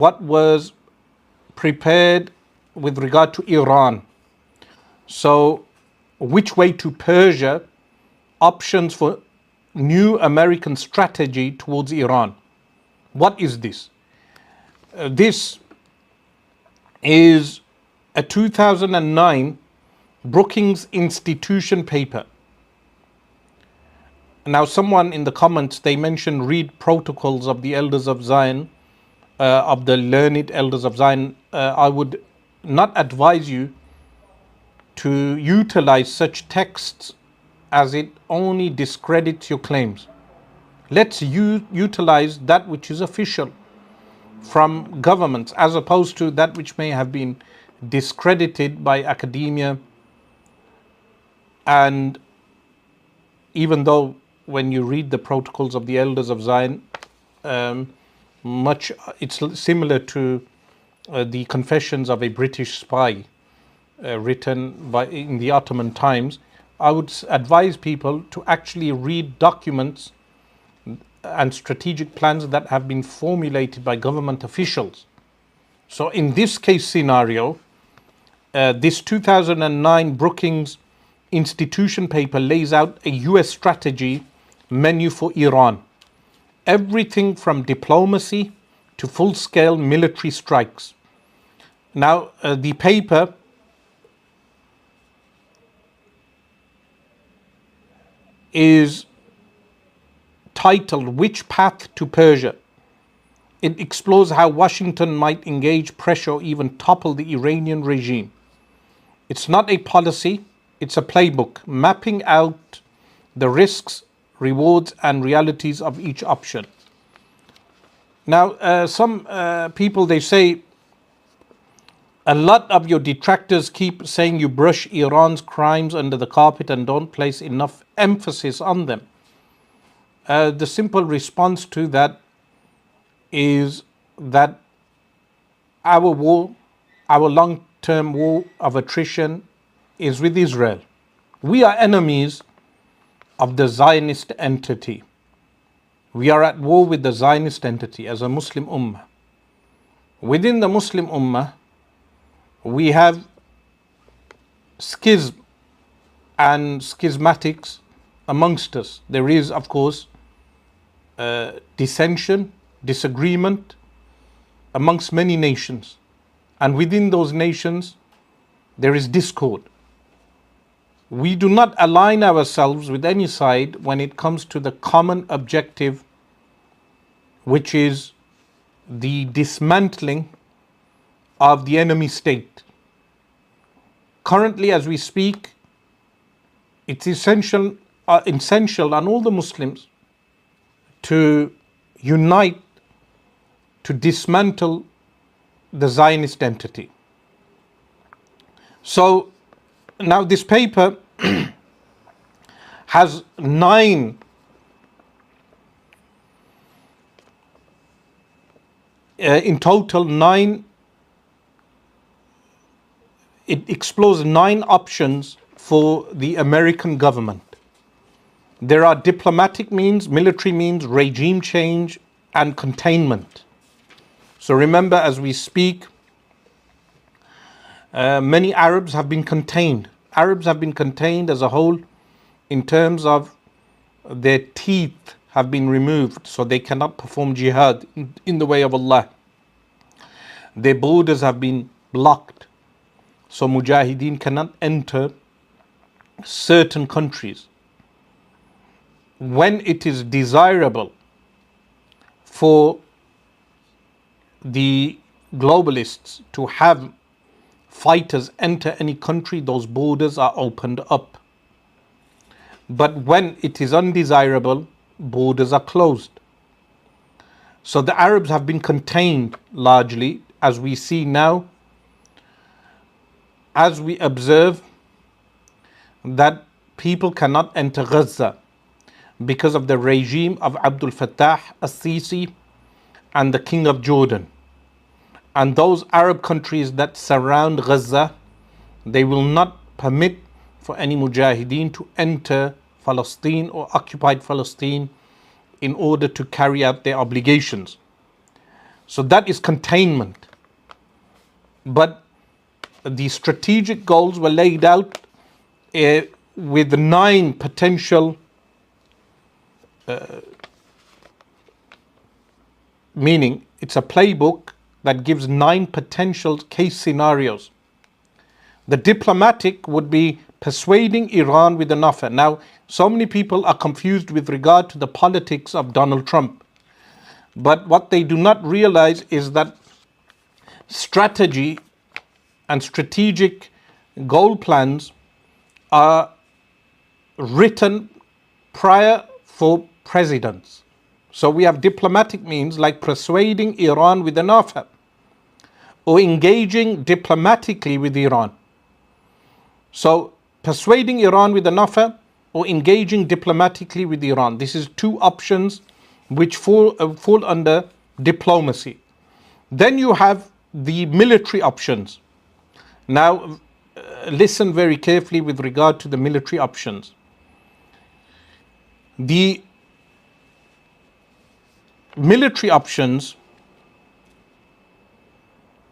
what was prepared with regard to Iran. So, which way to Persia, options for new American strategy towards Iran. What is this? This is a 2009 Brookings Institution paper. Now, someone in the comments, they mentioned read protocols of the elders of Zion, of the learned elders of Zion. I would not advise you to utilize such texts, as it only discredits your claims. Let's utilize that which is official from governments, as opposed to that which may have been discredited by academia. And even though when you read the protocols of the elders of Zion, it's similar to the confessions of a British spy written in the Ottoman times. I would advise people to actually read documents and strategic plans that have been formulated by government officials. So in this case scenario, this 2009 Brookings Institution paper lays out a US strategy menu for Iran. Everything from diplomacy to full-scale military strikes. Now, the paper is titled Which Path to Persia? It explores how Washington might engage, pressure, or even topple the Iranian regime. It's not a policy, it's a playbook mapping out the risks, rewards, and realities of each option. Now, some people, they say, a lot of your detractors keep saying you brush Iran's crimes under the carpet and don't place enough emphasis on them. The simple response to that is that our war, our long-term war of attrition, is with Israel. We are enemies of the Zionist entity. We are at war with the Zionist entity as a Muslim Ummah. Within the Muslim Ummah, we have schism and schismatics amongst us. There is, of course, dissension, disagreement amongst many nations. And within those nations, there is discord. We do not align ourselves with any side when it comes to the common objective, which is the dismantling of the enemy state. Currently, as we speak, it's essential on all the Muslims to unite to dismantle the Zionist entity. So now this paper has in total nine. It explores 9 options for the American government. There are diplomatic means, military means, regime change, and containment. So remember, as we speak, many Arabs have been contained. Arabs have been contained as a whole in terms of their teeth have been removed, so they cannot perform jihad in the way of Allah. Their borders have been blocked, so mujahideen cannot enter certain countries. When it is desirable for the globalists to have fighters enter any country, those borders are opened up. But when it is undesirable, borders are closed. So the Arabs have been contained largely, as we see now, as we observe that people cannot enter Gaza because of the regime of Abdul Fattah al-Sisi and the King of Jordan. And those Arab countries that surround Gaza, they will not permit for any mujahideen to enter Palestine or occupied Palestine in order to carry out their obligations. So that is containment. But the strategic goals were laid out with 9 potential meaning. It's a playbook that gives 9 potential case scenarios. The diplomatic would be persuading Iran with an offer. Now, so many people are confused with regard to the politics of Donald Trump. But what they do not realize is that strategy and strategic goal plans are written prior for presidents. So we have diplomatic means like persuading Iran with an offer or engaging diplomatically with Iran. So persuading Iran with an offer or engaging diplomatically with Iran. This is 2 options which fall under diplomacy. Then you have the military options. Now listen very carefully with regard to the military options. The military options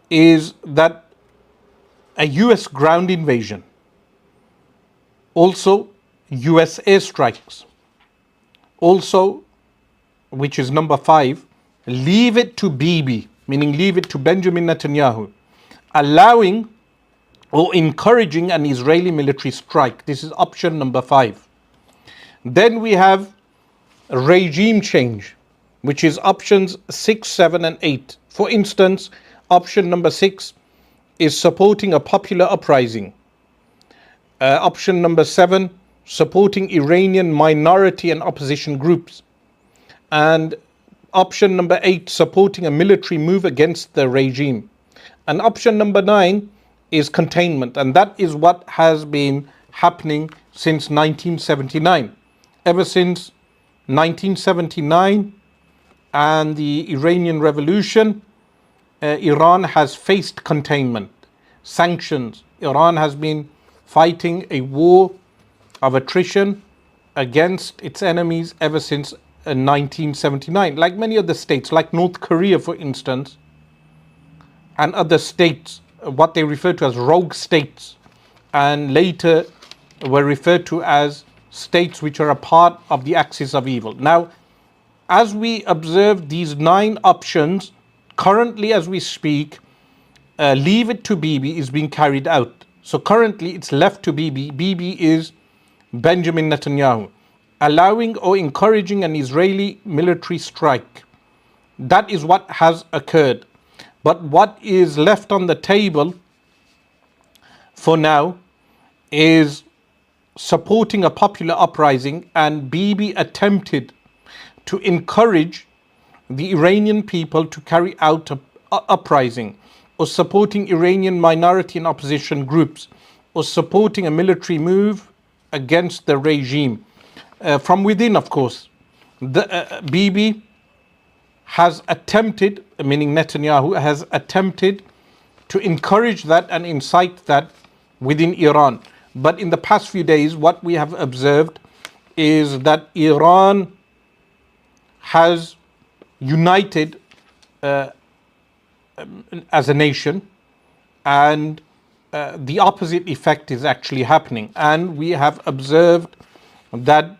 is that a US ground invasion, also US airstrikes, also, which is number 5, leave it to Bibi, meaning leave it to Benjamin Netanyahu, allowing or encouraging an Israeli military strike. This is option number 5. Then we have regime change, which is options 6, 7 and 8. For instance, option number 6 is supporting a popular uprising. Option number 7, supporting Iranian minority and opposition groups. And option number 8, supporting a military move against the regime. And option number 9 is containment. And that is what has been happening since 1979. Ever since 1979 and the Iranian Revolution, Iran has faced containment, sanctions. Iran has been fighting a war of attrition against its enemies ever since 1979. Like many other states, like North Korea, for instance, and other states, what they refer to as rogue states, and later were referred to as states which are a part of the axis of evil. Now, as we observe these 9 options, currently as we speak, leave it to Bibi is being carried out. So currently it's left to Bibi. Bibi is Benjamin Netanyahu, allowing or encouraging an Israeli military strike. That is what has occurred. But what is left on the table for now is supporting a popular uprising, and Bibi attempted to encourage the Iranian people to carry out an uprising, or supporting Iranian minority and opposition groups, or supporting a military move against the regime. From within, of course, Bibi has attempted, meaning Netanyahu, has attempted to encourage that and incite that within Iran. But in the past few days, what we have observed is that Iran has united as a nation, and the opposite effect is actually happening. And we have observed that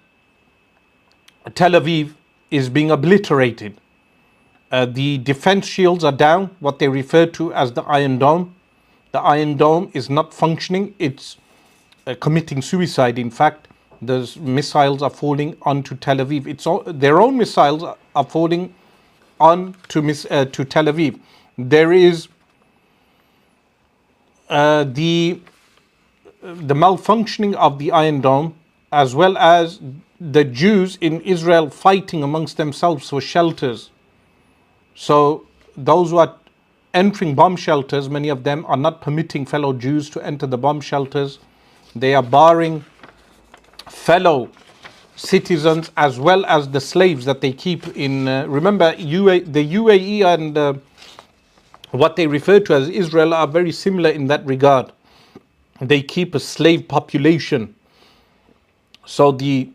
Tel Aviv is being obliterated. The defense shields are down, what they refer to as the Iron Dome. The Iron Dome is not functioning. It's committing suicide. In fact, the missiles are falling onto Tel Aviv. Their own missiles are falling on to Tel Aviv. There is the malfunctioning of the Iron Dome, as well as the Jews in Israel fighting amongst themselves for shelters. So those who are entering bomb shelters, many of them are not permitting fellow Jews to enter the bomb shelters. They are barring fellow citizens as well as the slaves that they keep in. Remember, the UAE and what they refer to as Israel are very similar in that regard. They keep a slave population. So the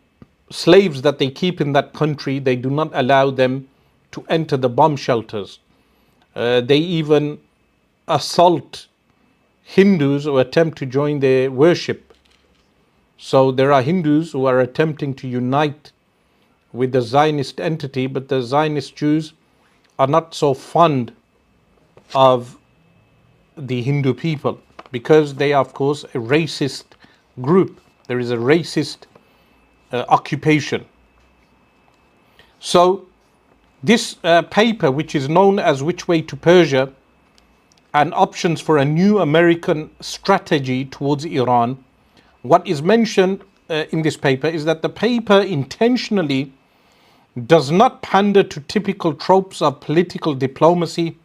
slaves that they keep in that country, they do not allow them to enter the bomb shelters. They even assault Hindus who attempt to join their worship. So there are Hindus who are attempting to unite with the Zionist entity, but the Zionist Jews are not so fond of the Hindu people because they are, of course, a racist group. There is a racist occupation. So this paper, which is known as Which Way to Persia and Options for a New American Strategy Towards Iran, what is mentioned in this paper is that the paper intentionally does not pander to typical tropes of political diplomacy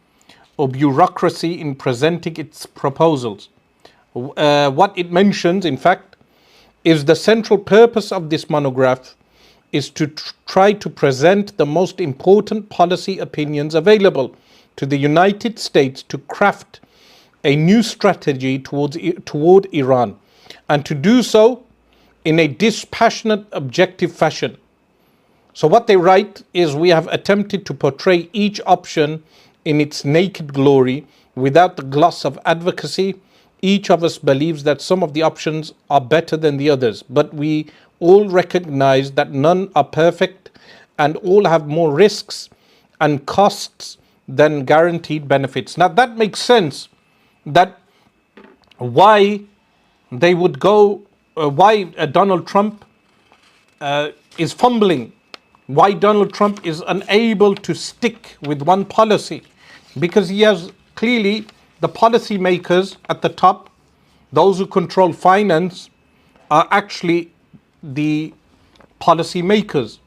or bureaucracy in presenting its proposals. What it mentions, in fact, is the central purpose of this monograph is to try to present the most important policy opinions available to the United States to craft a new strategy toward Iran, and to do so in a dispassionate, objective fashion. So what they write is, we have attempted to portray each option in its naked glory without the gloss of advocacy. Each of us believes that some of the options are better than the others, but we all recognize that none are perfect and all have more risks and costs than guaranteed benefits. Now that makes sense, that why they would go, why Donald Trump is fumbling, why Donald Trump is unable to stick with one policy, because he has clearly the policy makers at the top, those who control finance, are actually the policy makers.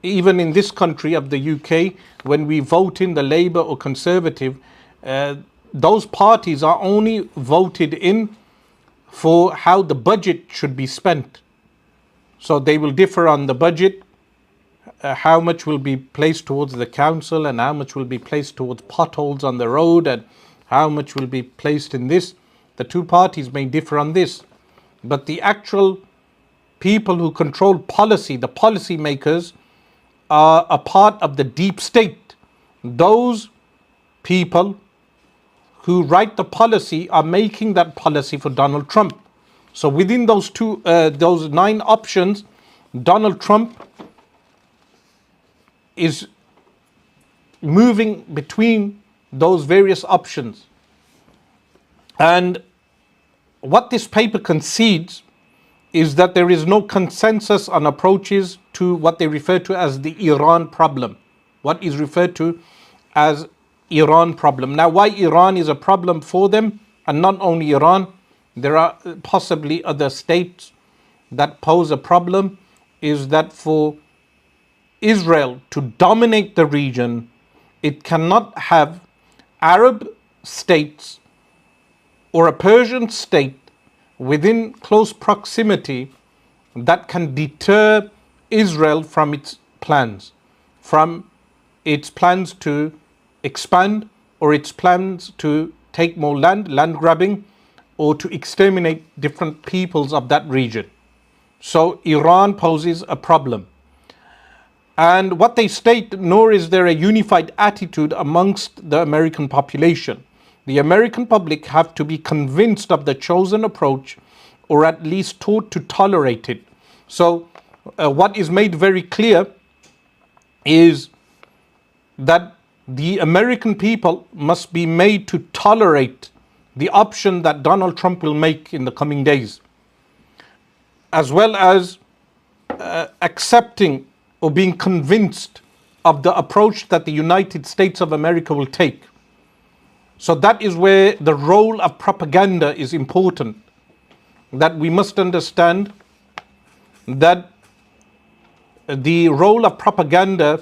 Even in this country of the UK, when we vote in the Labour or Conservative, those parties are only voted in for how the budget should be spent. So they will differ on the budget, how much will be placed towards the council and how much will be placed towards potholes on the road and how much will be placed in this. The two parties may differ on this, but the actual people who control policy, the policy makers, are a part of the deep state. Those people who write the policy are making that policy for Donald Trump. So within those 9 options, Donald Trump is moving between those various options. And what this paper concedes is that there is no consensus on approaches to what they refer to as the Iran problem. What is referred to as Iran problem. Now, why Iran is a problem for them, and not only Iran, there are possibly other states that pose a problem, is that for Israel to dominate the region, it cannot have Arab states or a Persian state within close proximity that can deter Israel from its plans to expand, or its plans to take more land grabbing, or to exterminate different peoples of that region. So Iran poses a problem. And what they state, nor is there a unified attitude amongst the American population. The American public have to be convinced of the chosen approach, or at least taught to tolerate it. So what is made very clear is that the American people must be made to tolerate the option that Donald Trump will make in the coming days, as well as accepting or being convinced of the approach that the United States of America will take. So that is where the role of propaganda is important, that we must understand that the role of propaganda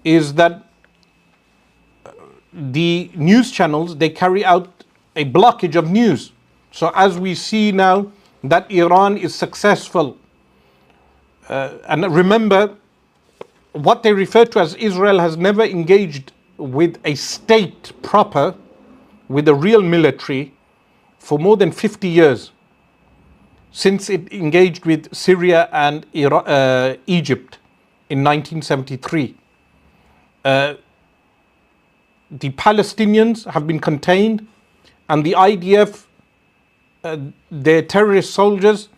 is that the news channels, they carry out a blockage of news. So as we see now that Iran is successful, and remember, what they refer to as Israel has never engaged with a state proper, with a real military, for more than 50 years, since it engaged with Syria and Egypt in 1973. the Palestinians have been contained, and the IDF, their terrorist soldiers,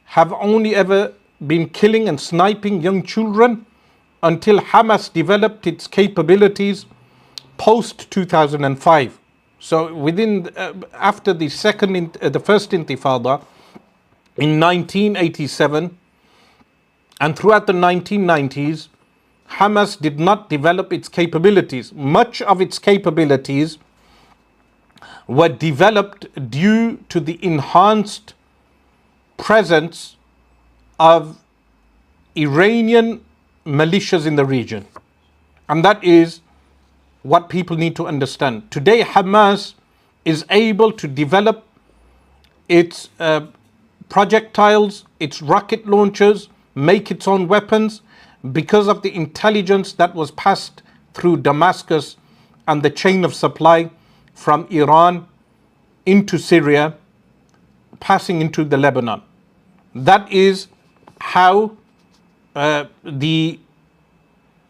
have only ever been killing and sniping young children until Hamas developed its capabilities post 2005. So after the first Intifada in 1987, and throughout the 1990s, Hamas did not develop its capabilities. Much of its capabilities were developed due to the enhanced presence of Iranian militias in the region. And that is what people need to understand. Today, Hamas is able to develop its projectiles, its rocket launchers, make its own weapons because of the intelligence that was passed through Damascus and the chain of supply from Iran into Syria, passing into the Lebanon. That is how the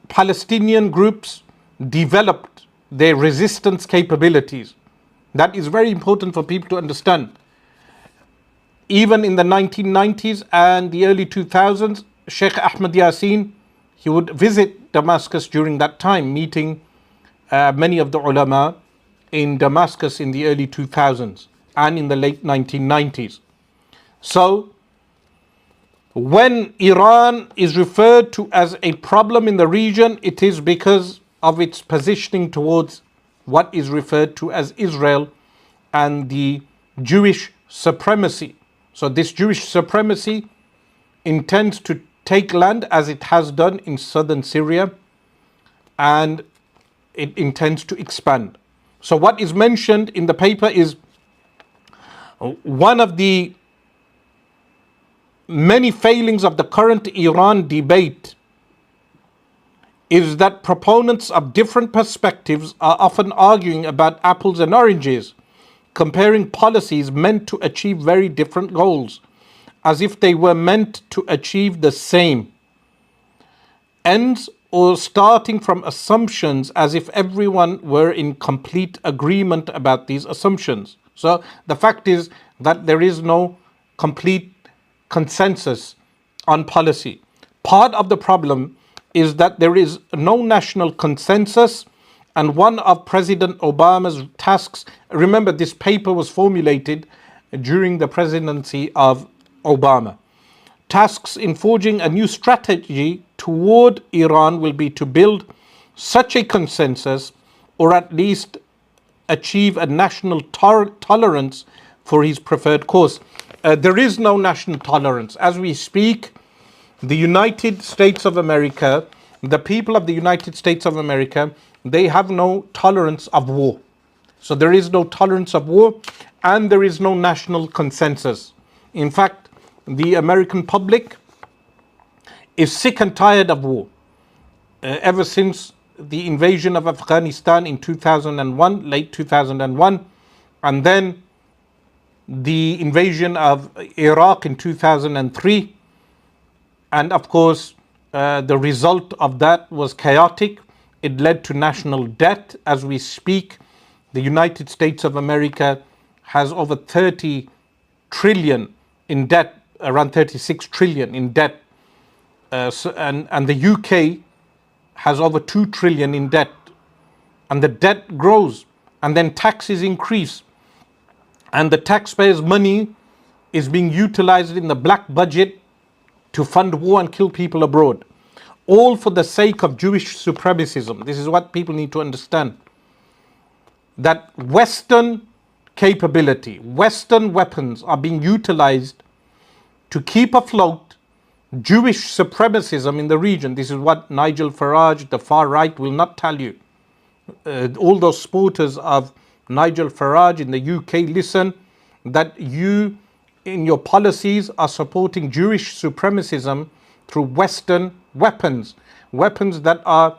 Palestinian groups developed their resistance capabilities. That is very important for people to understand. Even in the 1990s and the early 2000s, Shaykh Ahmad Yasin, he would visit Damascus during that time, meeting many of the ulama in Damascus in the early 2000s and in the late 1990s. So, when Iran is referred to as a problem in the region, it is because of its positioning towards what is referred to as Israel and the Jewish supremacy. So this Jewish supremacy intends to take land as it has done in southern Syria, and it intends to expand. So what is mentioned in the paper is one of the many failings of the current Iran debate is that proponents of different perspectives are often arguing about apples and oranges, comparing policies meant to achieve very different goals, as if they were meant to achieve the same ends, or starting from assumptions as if everyone were in complete agreement about these assumptions. So the fact is that there is no complete consensus on policy. Part of the problem is that there is no national consensus, and one of President Obama's tasks, remember this paper was formulated during the presidency of Obama. Tasks in forging a new strategy toward Iran will be to build such a consensus, or at least achieve a national tolerance for his preferred course. There is no national tolerance. As we speak, the United States of America, the people of the United States of America, they have no tolerance of war. So there is no tolerance of war, and there is no national consensus. In fact, the American public is sick and tired of war. Ever since the invasion of Afghanistan in 2001, late 2001, and then the invasion of Iraq in 2003, and of course the result of that was chaotic. It led to national debt. As we speak, the United States of America has over 30 trillion in debt, around 36 trillion in debt, and the UK has over 2 trillion in debt, and the debt grows, and then taxes increase, and the taxpayers' money is being utilized in the black budget to fund war and kill people abroad, all for the sake of Jewish supremacism. This is what people need to understand. That Western capability, Western weapons are being utilized to keep afloat Jewish supremacism in the region. This is what Nigel Farage, the far right, will not tell you. All those supporters of Nigel Farage in the UK, listen, that you in your policies are supporting Jewish supremacism through Western weapons, weapons that are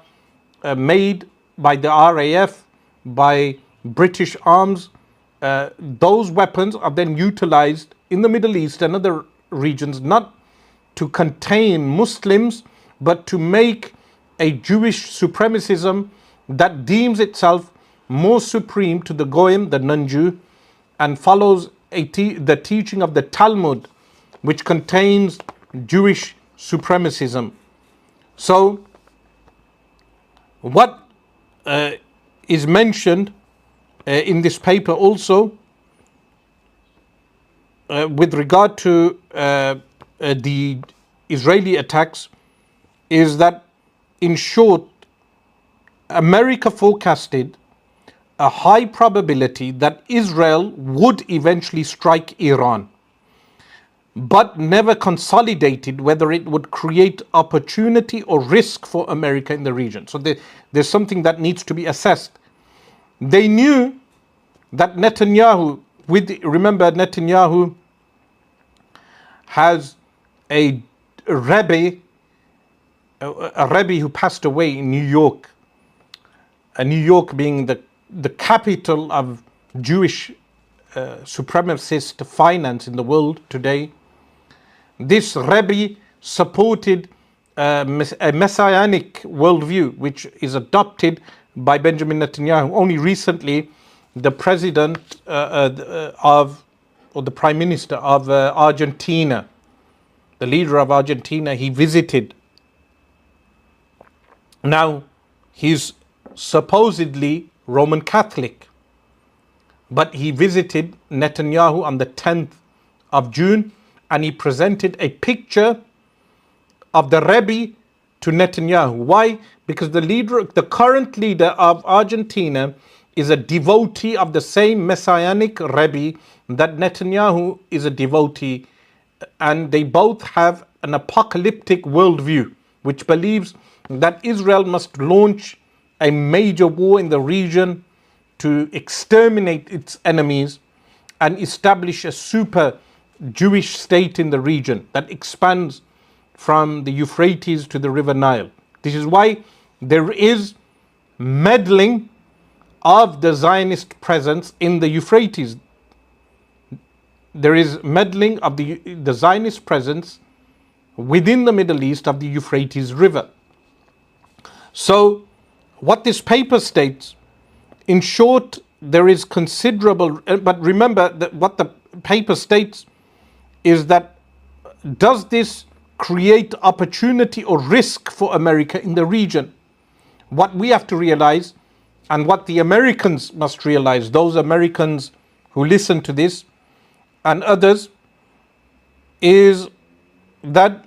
made by the RAF, by British arms. Those weapons are then utilized in the Middle East and other regions, not to contain Muslims, but to make a Jewish supremacism that deems itself more supreme to the Goyim, the non-Jew, and follows the teaching of the Talmud, which contains Jewish supremacism. So, what is mentioned in this paper also with regard to the Israeli attacks is that, in short, America forecasted a high probability that Israel would eventually strike Iran, but never consolidated whether it would create opportunity or risk for America in the region. So there's something that needs to be assessed. They knew that Netanyahu, remember Netanyahu has a Rebbe who passed away in New York, New York being the capital of Jewish supremacist finance in the world today. This Rebbe supported a messianic worldview, which is adopted by Benjamin Netanyahu. Only recently, the president or the prime minister of Argentina, the leader of Argentina, he visited. Now, he's supposedly Roman Catholic, but he visited Netanyahu on the 10th of June, and he presented a picture of the Rebbe to Netanyahu. Why? Because the current leader of Argentina is a devotee of the same messianic Rebbe that Netanyahu is a devotee, and they both have an apocalyptic worldview which believes that Israel must launch a major war in the region to exterminate its enemies and establish a super Jewish state in the region that expands from the Euphrates to the River Nile. This is why there is meddling of the Zionist presence in the Euphrates. There is meddling of the Zionist presence within the Middle East of the Euphrates River. So, what this paper states, in short, there is considerable, but remember that what the paper states is that, does this create opportunity or risk for America in the region? What we have to realize, and what the Americans must realize, those Americans who listen to this and others, is that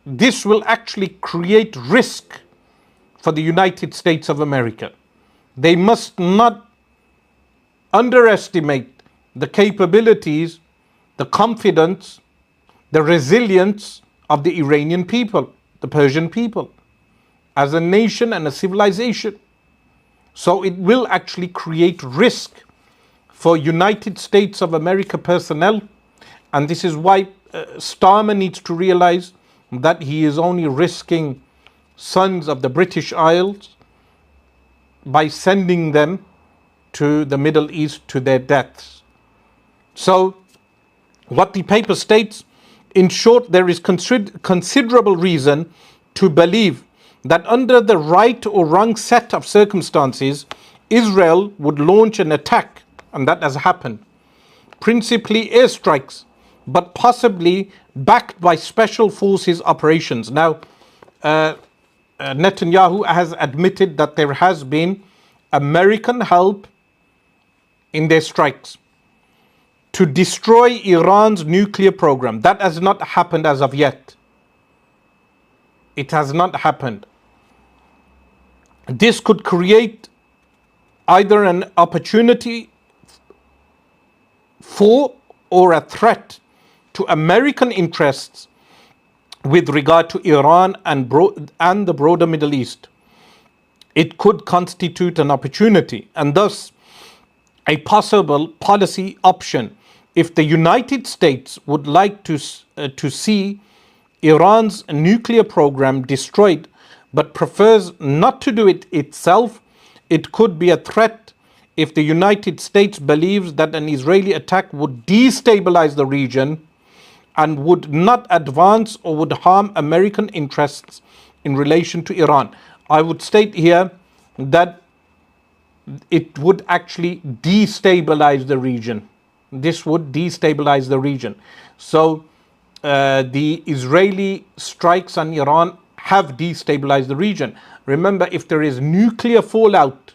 this will actually create risk for the United States of America. They must not underestimate the capabilities, the confidence, the resilience of the Iranian people, the Persian people, as a nation and a civilization. So it will actually create risk for United States of America personnel, and this is why Starmer needs to realize that he is only risking sons of the British Isles by sending them to the Middle East to their deaths. So, what the paper states, in short, there is considerable reason to believe that under the right or wrong set of circumstances, Israel would launch an attack, and that has happened. Principally airstrikes, but possibly backed by special forces operations. Now, Netanyahu has admitted that there has been American help in their strikes to destroy Iran's nuclear program. That has not happened as of yet. It has not happened. This could create either an opportunity for or a threat to American interests with regard to Iran and the broader Middle East. It could constitute an opportunity and thus a possible policy option if the United States would like to see Iran's nuclear program destroyed, but prefers not to do it itself. It could be a threat if the United States believes that an Israeli attack would destabilize the region and would not advance or would harm American interests in relation to Iran. I would state here that it would actually destabilize the region. This would destabilize the region. So the Israeli strikes on Iran have destabilized the region. Remember, if there is nuclear fallout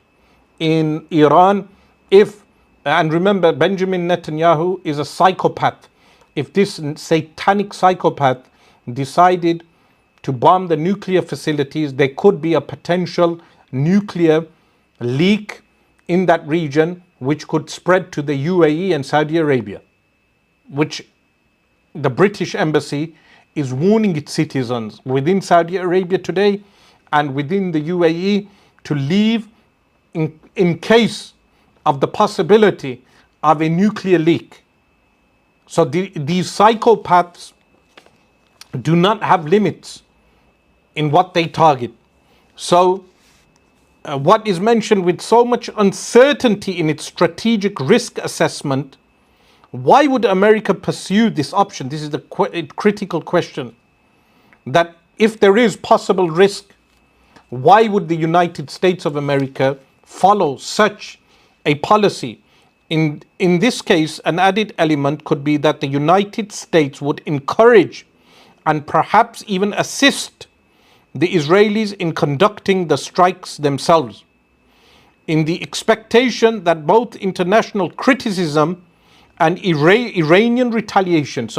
in Iran, and remember, Benjamin Netanyahu is a psychopath. If this satanic psychopath decided to bomb the nuclear facilities, there could be a potential nuclear leak in that region, which could spread to the UAE and Saudi Arabia, which the British embassy is warning its citizens within Saudi Arabia today and within the UAE to leave in case of the possibility of a nuclear leak. So these psychopaths do not have limits in what they target. So what is mentioned with so much uncertainty in its strategic risk assessment, why would America pursue this option? This is the critical question. That if there is possible risk, why would the United States of America follow such a policy? In this case, an added element could be that the United States would encourage and perhaps even assist the Israelis in conducting the strikes themselves, in the expectation that both international criticism and Iranian retaliation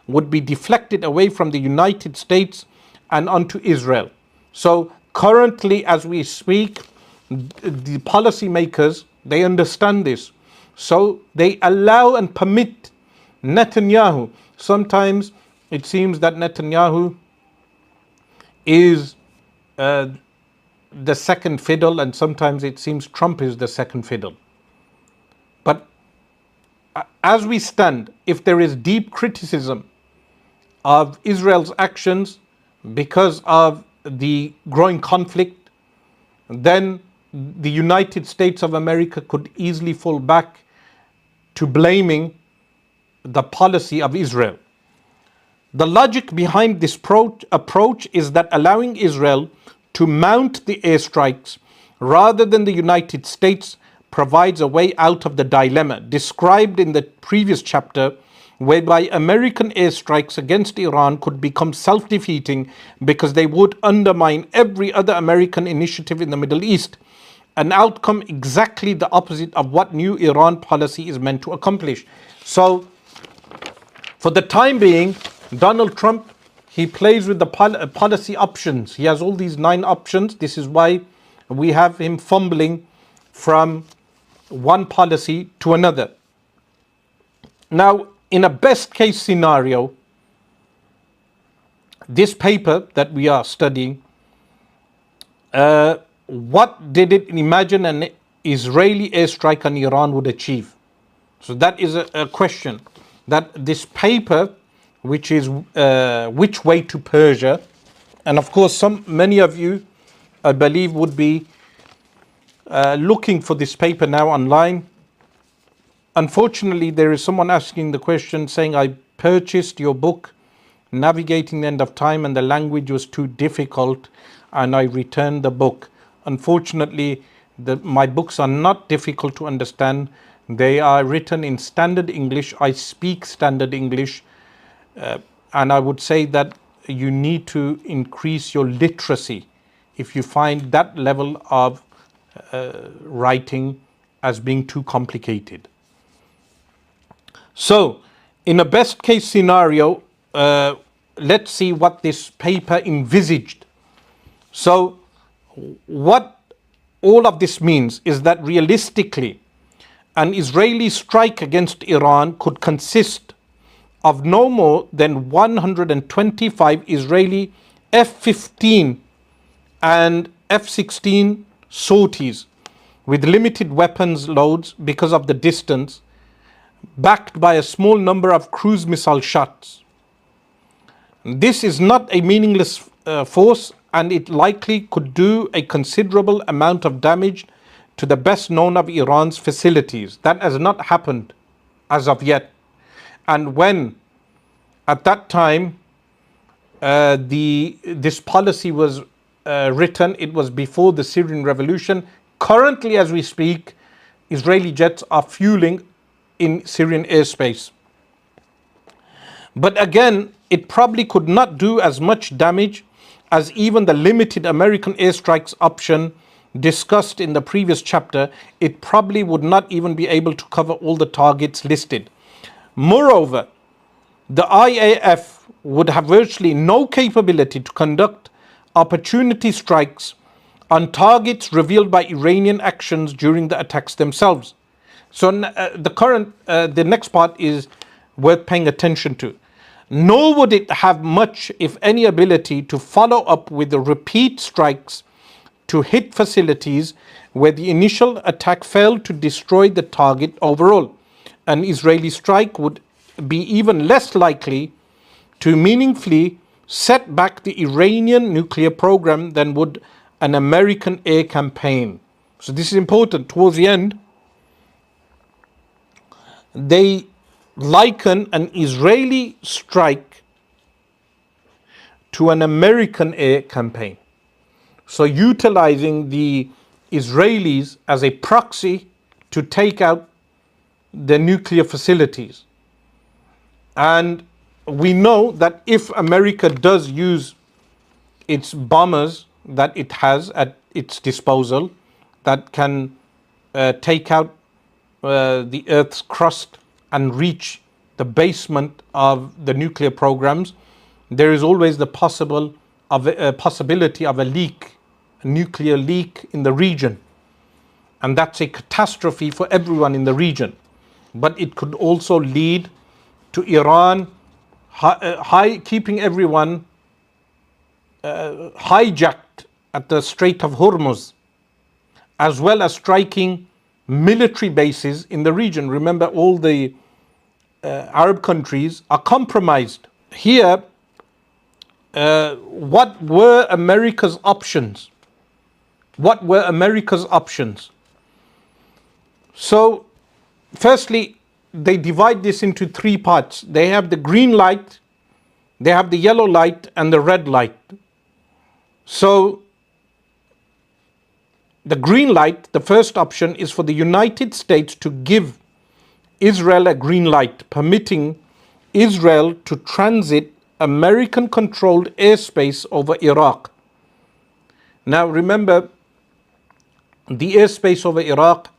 would be deflected away from the United States and onto Israel. So currently, as we speak, the policymakers, they understand this. So they allow and permit Netanyahu. Sometimes it seems that Netanyahu is the second fiddle, and sometimes it seems Trump is the second fiddle. But as we stand, if there is deep criticism of Israel's actions because of the growing conflict, then the United States of America could easily fall back to blaming the policy of Israel. The logic behind this approach is that allowing Israel to mount the airstrikes rather than the United States provides a way out of the dilemma described in the previous chapter, whereby American airstrikes against Iran could become self-defeating because they would undermine every other American initiative in the Middle East, an outcome exactly the opposite of what new Iran policy is meant to accomplish. So, for the time being, Donald Trump, he plays with the policy options. He has all these 9 options. This is why we have him fumbling from one policy to another. Now, in a best case scenario, this paper that we are studying, what did it imagine an Israeli airstrike on Iran would achieve? So that is a question. That this paper, which is Which Way to Persia, and of course many of you, I believe, would be looking for this paper now online. Unfortunately, there is someone asking the question saying, I purchased your book, Navigating the End of Time, and the language was too difficult and I returned the book. Unfortunately, my books are not difficult to understand. They are written in standard English. I speak standard English. And I would say that you need to increase your literacy if you find that level of writing as being too complicated. So, in a best case scenario, let's see what this paper envisaged. So, what all of this means is that realistically, an Israeli strike against Iran could consist of no more than 125 Israeli F-15 and F-16 sorties with limited weapons loads because of the distance, backed by a small number of cruise missile shots. This is not a meaningless force, and it likely could do a considerable amount of damage to the best known of Iran's facilities. That has not happened as of yet. And when, at that time, this policy was written, it was before the Syrian revolution. Currently, as we speak, Israeli jets are fueling in Syrian airspace. But again, it probably could not do as much damage as even the limited American airstrikes option discussed in the previous chapter. It probably would not even be able to cover all the targets listed. Moreover, the IAF would have virtually no capability to conduct opportunity strikes on targets revealed by Iranian actions during the attacks themselves. So the next part is worth paying attention to. Nor would it have much, if any, ability to follow up with the repeat strikes to hit facilities where the initial attack failed to destroy the target overall. An Israeli strike would be even less likely to meaningfully set back the Iranian nuclear program than would an American air campaign. So this is important. Towards the end, they liken an Israeli strike to an American air campaign. So utilizing the Israelis as a proxy to take out the nuclear facilities. And we know that if America does use its bombers that it has at its disposal that can take out the Earth's crust and reach the basement of the nuclear programs, there is always the possibility of a leak, a nuclear leak in the region. And that's a catastrophe for everyone in the region. But it could also lead to Iran keeping everyone hijacked at the Strait of Hormuz, as well as striking military bases in the region. Remember, all the Arab countries are compromised. Here, what were America's options? What were America's options? So, firstly, they divide this into three parts. They have the green light, they have the yellow light, and the red light. So, the green light, the first option, is for the United States to give Israel a green light, permitting Israel to transit American-controlled airspace over Iraq. Now remember, the airspace over Iraq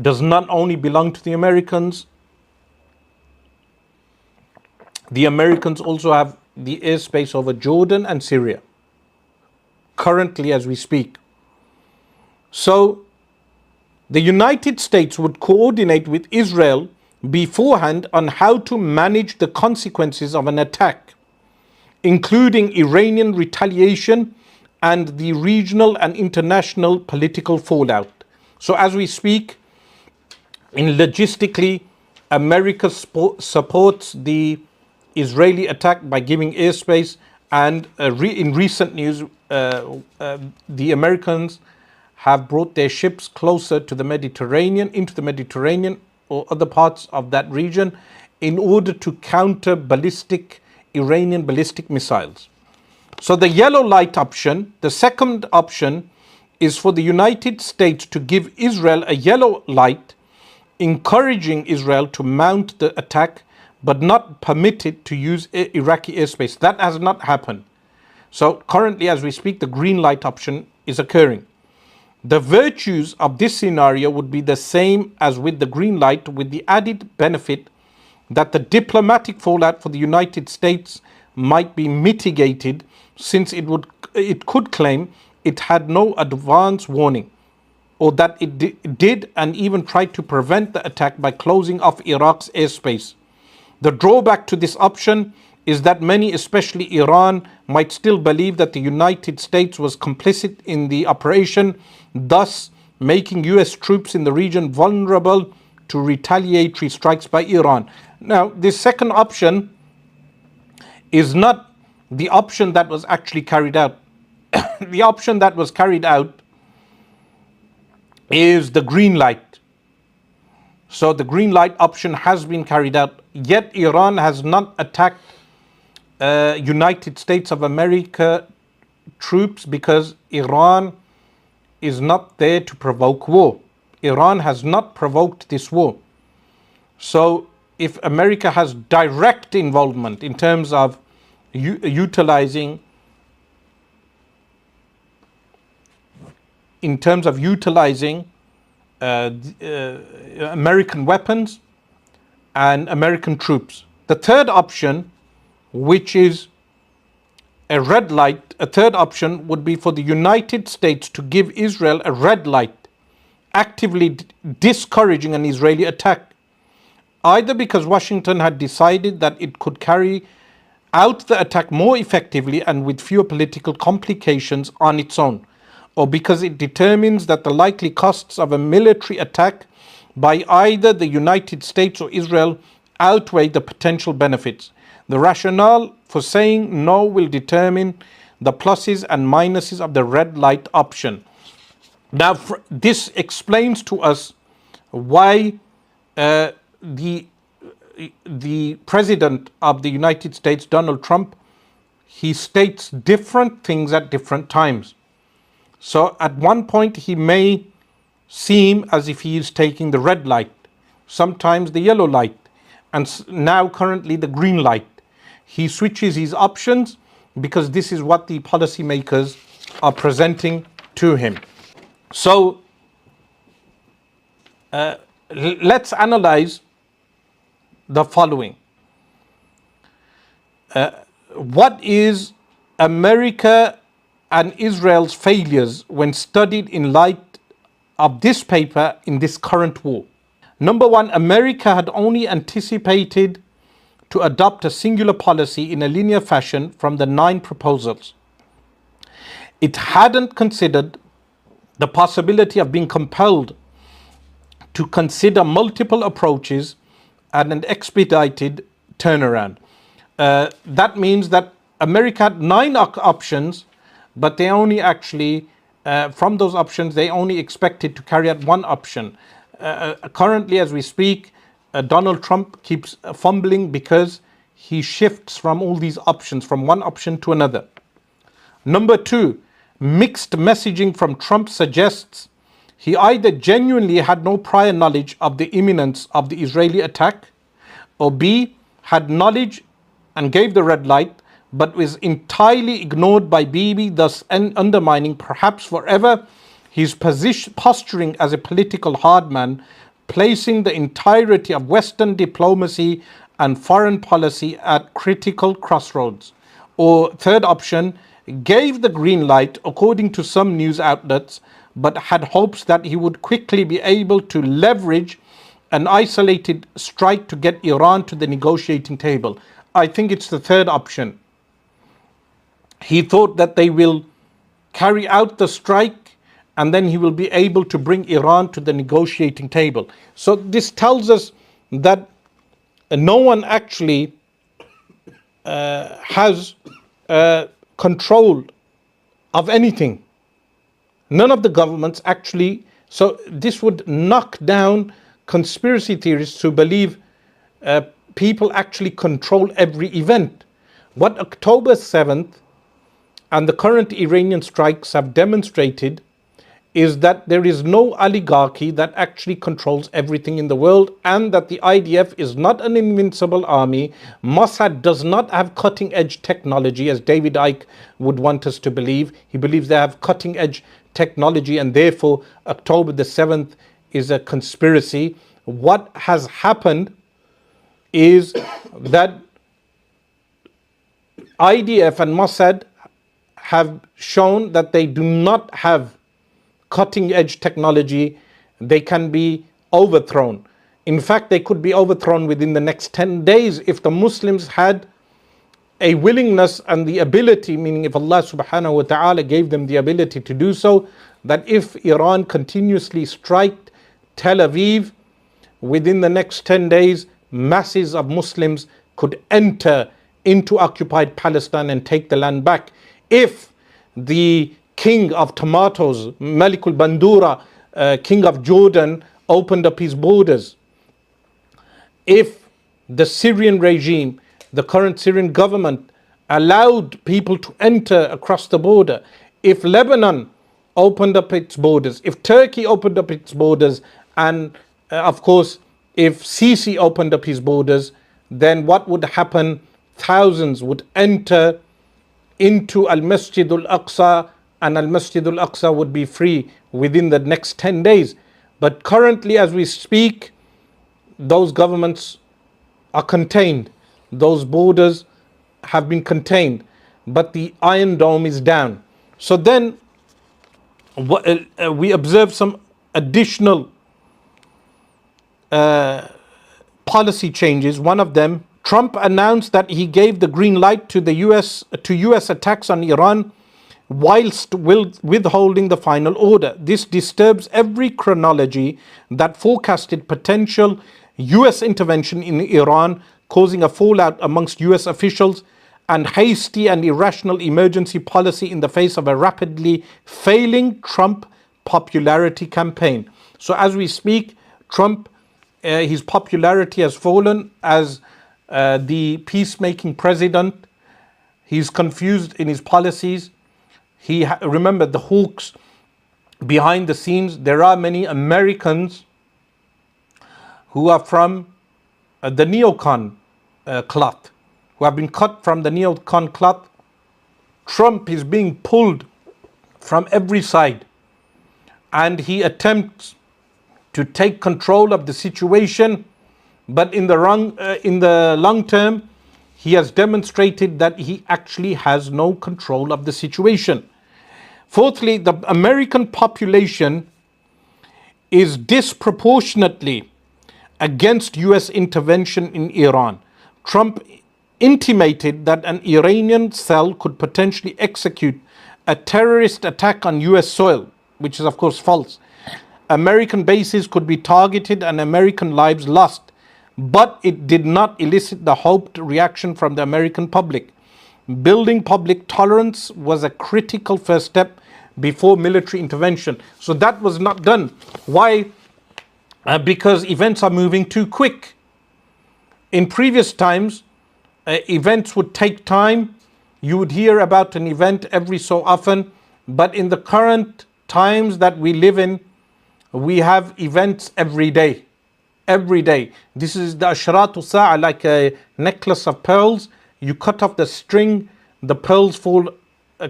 does not only belong to the Americans. The Americans also have the airspace over Jordan and Syria, currently as we speak. So, the United States would coordinate with Israel beforehand on how to manage the consequences of an attack, including Iranian retaliation and the regional and international political fallout. So, as we speak, logistically, America supports the Israeli attack by giving airspace, and in recent news, the Americans have brought their ships closer to the Mediterranean, into the Mediterranean or other parts of that region, in order to counter Iranian ballistic missiles. So the yellow light option, the second option, is for the United States to give Israel a yellow light, encouraging Israel to mount the attack, but not permit it to use Iraqi airspace. That has not happened. So currently, as we speak, the green light option is occurring. The virtues of this scenario would be the same as with the green light, with the added benefit that the diplomatic fallout for the United States might be mitigated, since it could claim it had no advance warning, or that it did and even tried to prevent the attack by closing off Iraq's airspace. The drawback to this option is that many, especially Iran, might still believe that the United States was complicit in the operation, thus making US troops in the region vulnerable to retaliatory strikes by Iran. Now, this second option is not the option that was actually carried out. The option that was carried out is the green light. So the green light option has been carried out, yet Iran has not attacked United States of America troops, because Iran is not there to provoke war. Iran has not provoked this war. So if America has direct involvement in terms of utilizing American weapons and American troops. The third option, which is a red light, a third option would be for the United States to give Israel a red light, actively discouraging an Israeli attack, either because Washington had decided that it could carry out the attack more effectively and with fewer political complications on its own, or because it determines that the likely costs of a military attack by either the United States or Israel outweigh the potential benefits. The rationale for saying no will determine the pluses and minuses of the red light option. Now, this explains to us why the President of the United States, Donald Trump, he states different things at different times. So at one point he may seem as if he is taking the red light, sometimes the yellow light, and now currently the green light. He switches his options because this is what the policymakers are presenting to him. So let's analyze the following. What is America and Israel's failures when studied in light of this paper in this current war? Number one, America had only anticipated to adopt a singular policy in a linear fashion from the 9 proposals. It hadn't considered the possibility of being compelled to consider multiple approaches and an expedited turnaround. That means that America had 9 options, but they only actually, from those options, they only expected to carry out one option. Currently, as we speak, Donald Trump keeps fumbling because he shifts from all these options, from one option to another. Number 2, mixed messaging from Trump suggests he either genuinely had no prior knowledge of the imminence of the Israeli attack, or B, had knowledge and gave the red light, but was entirely ignored by Bibi, thus undermining, perhaps forever, his posturing as a political hard man, placing the entirety of Western diplomacy and foreign policy at critical crossroads. Or third option, gave the green light according to some news outlets, but had hopes that he would quickly be able to leverage an isolated strike to get Iran to the negotiating table. I think it's the third option. He thought that they will carry out the strike and then he will be able to bring Iran to the negotiating table. So this tells us that no one actually has control of anything. None of the governments actually, so this would knock down conspiracy theorists who believe people actually control every event. What October 7th and the current Iranian strikes have demonstrated is that there is no oligarchy that actually controls everything in the world, and that the IDF is not an invincible army. Mossad does not have cutting edge technology, as David Icke would want us to believe. He believes they have cutting edge technology, and therefore October the 7th is a conspiracy. What has happened is that IDF and Mossad have shown that they do not have cutting edge technology. They can be overthrown. In fact, they could be overthrown within the next 10 days if the Muslims had a willingness and the ability, meaning if Allah subhanahu wa ta'ala gave them the ability to do so, that if Iran continuously striked Tel Aviv, within the next 10 days, masses of Muslims could enter into occupied Palestine and take the land back. If the king of tomatoes, Malik al-Bandura, king of Jordan, opened up his borders, if the Syrian regime, the current Syrian government, allowed people to enter across the border, if Lebanon opened up its borders, if Turkey opened up its borders, and of course, if Sisi opened up his borders, then what would happen? Thousands would enter into Al-Masjid Al-Aqsa, and Al-Masjid Al-Aqsa would be free within the next 10 days. But currently, as we speak, those governments are contained. Those borders have been contained, but the Iron Dome is down. So then we observe some additional policy changes. One of them, Trump announced that he gave the green light to the US attacks on Iran whilst withholding the final order. This disturbs every chronology that forecasted potential US intervention in Iran, causing a fallout amongst US officials, and hasty and irrational emergency policy in the face of a rapidly failing Trump popularity campaign. So as we speak, Trump, his popularity has fallen as the peacemaking president. He's confused in his policies. Remember the hawks behind the scenes. There are many Americans who are from the neocon cloth, who have been cut from the neocon cloth. Trump is being pulled from every side, and he attempts to take control of the situation, but in the long term, he has demonstrated that he actually has no control of the situation. Fourthly, the American population is disproportionately against US intervention in Iran. Trump intimated that an Iranian cell could potentially execute a terrorist attack on US soil, which is of course false. American bases could be targeted and American lives lost, but it did not elicit the hoped reaction from the American public. Building public tolerance was a critical first step before military intervention. So that was not done. Why? Because events are moving too quick. In previous times, events would take time. You would hear about an event every so often, but in the current times that we live in, we have events every day. Every day. This is the Ashratu Sa'a, like a necklace of pearls. You cut off the string, the pearls fall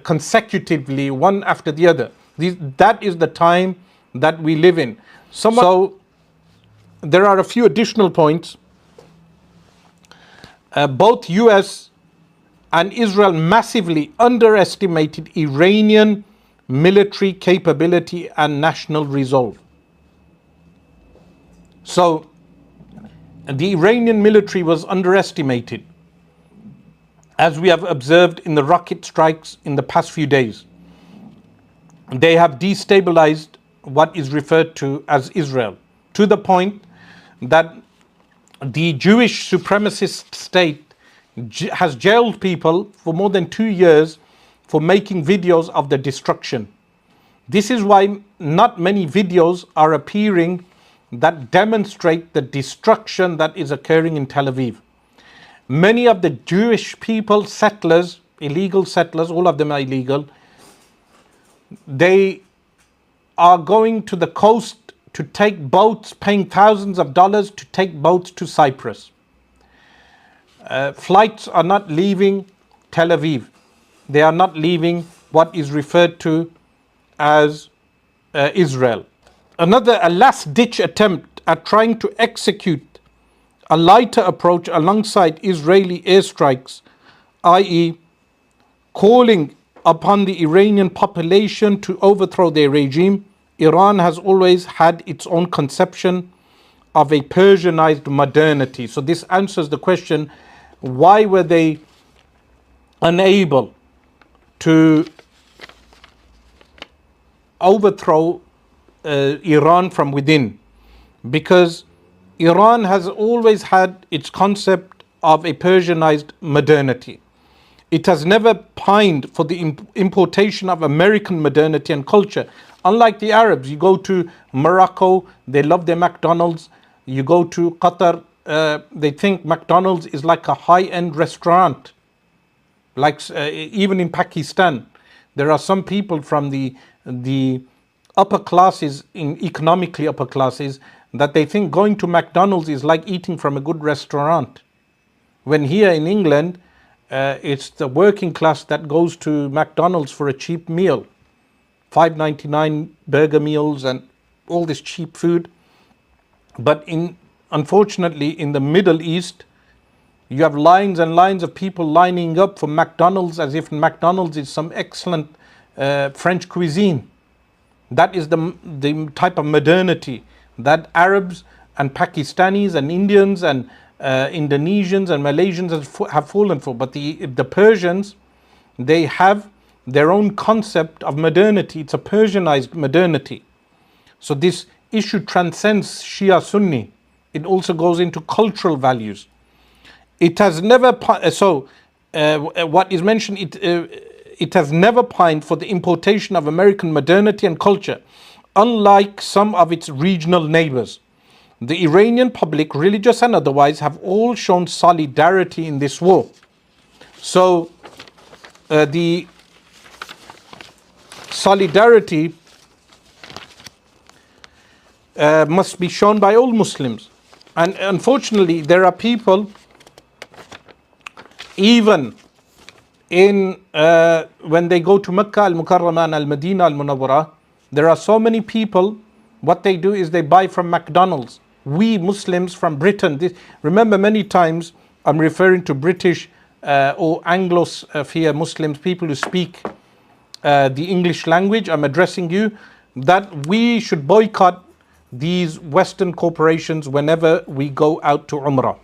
consecutively, one after the other. That is the time that we live in. So there are a few additional points. Both US and Israel massively underestimated Iranian military capability and national resolve. So the Iranian military was underestimated, as we have observed in the rocket strikes in the past few days. They have destabilized what is referred to as Israel, to the point that the Jewish supremacist state has jailed people for more than 2 years for making videos of the destruction. This is why not many videos are appearing that demonstrate the destruction that is occurring in Tel Aviv. Many of the Jewish people, settlers, illegal settlers, all of them are illegal, they are going to the coast to take boats, paying thousands of dollars to take boats to Cyprus. Flights are not leaving Tel Aviv. They are not leaving what is referred to as Israel. A last-ditch attempt at trying to execute a lighter approach alongside Israeli airstrikes, i.e., calling upon the Iranian population to overthrow their regime. Iran has always had its own conception of a Persianized modernity. So this answers the question, why were they unable to overthrow Iran from within? Because Iran has always had its concept of a Persianized modernity. It has never pined for the importation of American modernity and culture. Unlike the Arabs, you go to Morocco, they love their McDonald's. You go to Qatar, they think McDonald's is like a high-end restaurant. Like even in Pakistan, there are some people from the the upper classes, in economically upper classes, that they think going to McDonald's is like eating from a good restaurant. When here in England, it's the working class that goes to McDonald's for a cheap meal. $5.99 burger meals and all this cheap food. But unfortunately, in the Middle East, you have lines and lines of people lining up for McDonald's as if McDonald's is some excellent French cuisine. That is the type of modernity that Arabs and Pakistanis and Indians and Indonesians and Malaysians have fallen for. But the Persians, they have their own concept of modernity. It's a Persianized modernity. So this issue transcends Shia Sunni. It also goes into cultural values. It has never, what is mentioned, it has never pined for the importation of American modernity and culture, unlike some of its regional neighbors. The Iranian public, religious and otherwise, have all shown solidarity in this war. So the solidarity must be shown by all Muslims. And unfortunately, there are people, even in when they go to Mecca al-Mukarramah and al-Madinah al-Munawwarah, there are so many people, what they do is they buy from McDonald's. We Muslims from Britain, remember many times I'm referring to British or Anglosphere Muslims, people who speak the English language, I'm addressing you, that we should boycott these Western corporations whenever we go out to Umrah.